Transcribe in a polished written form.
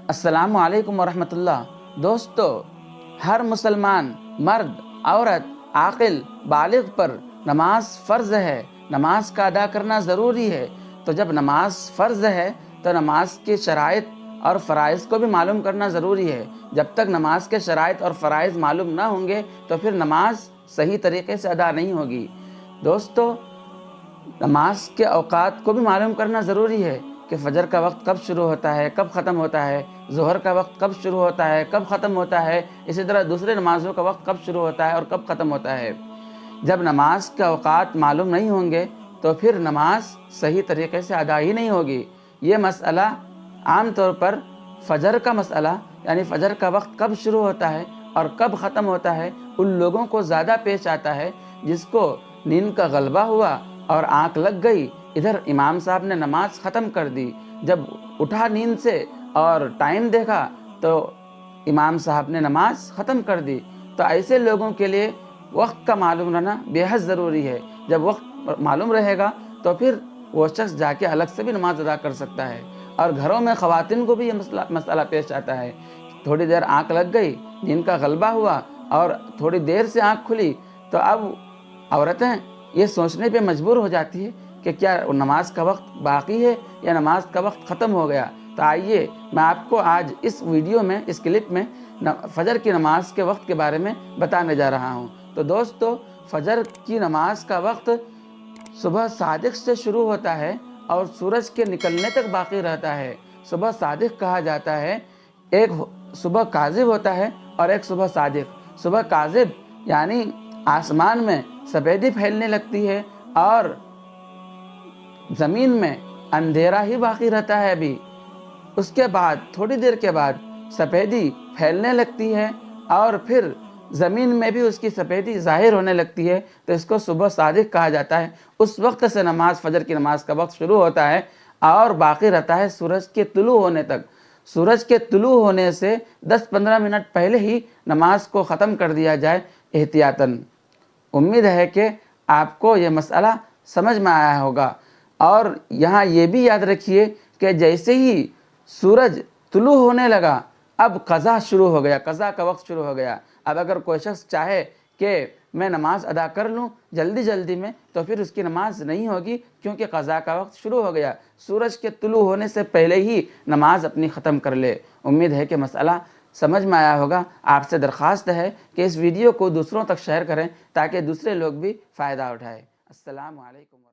السلام علیکم ورحمۃ اللہ۔ دوستو، ہر مسلمان مرد، عورت، عاقل، بالغ پر نماز فرض ہے، نماز کا ادا کرنا ضروری ہے۔ تو جب نماز فرض ہے تو نماز کی شرائط اور فرائض کو بھی معلوم کرنا ضروری ہے۔ جب تک نماز کے شرائط اور فرائض معلوم نہ ہوں گے تو پھر نماز صحیح طریقے سے ادا نہیں ہوگی۔ دوستو، نماز کے اوقات کو بھی معلوم کرنا ضروری ہے کہ فجر کا وقت کب شروع ہوتا ہے، کب ختم ہوتا ہے، ظہر کا وقت کب شروع ہوتا ہے، کب ختم ہوتا ہے، اسی طرح دوسرے نمازوں کا وقت کب شروع ہوتا ہے اور کب ختم ہوتا ہے۔ جب نماز کے اوقات معلوم نہیں ہوں گے تو پھر نماز صحیح طریقے سے ادا ہی نہیں ہوگی۔ یہ مسئلہ عام طور پر فجر کا مسئلہ، یعنی فجر کا وقت کب شروع ہوتا ہے اور کب ختم ہوتا ہے، ان لوگوں کو زیادہ پیش آتا ہے جس کو نیند کا غلبہ ہوا اور آنکھ لگ گئی، ادھر امام صاحب نے نماز ختم کر دی، جب اٹھا نیند سے اور ٹائم دیکھا تو امام صاحب نے نماز ختم کر دی۔ تو ایسے لوگوں کے لیے وقت کا معلوم رہنا بے حد ضروری ہے۔ جب وقت معلوم رہے گا تو پھر وہ شخص جا کے الگ سے بھی نماز ادا کر سکتا ہے۔ اور گھروں میں خواتین کو بھی یہ مسئلہ پیش آتا ہے، تھوڑی دیر آنکھ لگ گئی، نیند کا غلبہ ہوا اور تھوڑی دیر سے آنکھ کھلی تو اب عورتیں یہ سوچنے پہ مجبور ہو جاتی ہے کہ کیا نماز کا وقت باقی ہے یا نماز کا وقت ختم ہو گیا۔ تو آئیے میں آپ کو آج اس ویڈیو میں، اس کلپ میں فجر کی نماز کے وقت کے بارے میں بتانے جا رہا ہوں۔ تو دوستو، فجر کی نماز کا وقت صبح صادق سے شروع ہوتا ہے اور سورج کے نکلنے تک باقی رہتا ہے۔ صبح صادق کہا جاتا ہے، ایک صبح کاذب ہوتا ہے اور ایک صبح صادق۔ صبح کاذب یعنی آسمان میں سفیدی پھیلنے لگتی ہے اور زمین میں اندھیرا ہی باقی رہتا ہے ابھی۔ اس کے بعد تھوڑی دیر کے بعد سفیدی پھیلنے لگتی ہے اور پھر زمین میں بھی اس کی سفیدی ظاہر ہونے لگتی ہے، تو اس کو صبح صادق کہا جاتا ہے۔ اس وقت سے نماز، فجر کی نماز کا وقت شروع ہوتا ہے اور باقی رہتا ہے سورج کے طلوع ہونے تک۔ سورج کے طلوع ہونے سے 10-15 منٹ پہلے ہی نماز کو ختم کر دیا جائے احتیاطاً۔ امید ہے کہ آپ کو یہ مسئلہ سمجھ میں آیا ہوگا۔ اور یہاں یہ بھی یاد رکھیے کہ جیسے ہی سورج طلوع ہونے لگا اب قضا شروع ہو گیا، قضا کا وقت شروع ہو گیا۔ اب اگر کوئی شخص چاہے کہ میں نماز ادا کر لوں جلدی جلدی میں تو پھر اس کی نماز نہیں ہوگی، کیونکہ قضا کا وقت شروع ہو گیا۔ سورج کے طلوع ہونے سے پہلے ہی نماز اپنی ختم کر لے۔ امید ہے کہ مسئلہ سمجھ میں آیا ہوگا۔ آپ سے درخواست ہے کہ اس ویڈیو کو دوسروں تک شیئر کریں تاکہ دوسرے لوگ بھی فائدہ اٹھائیں۔ السلام علیکم۔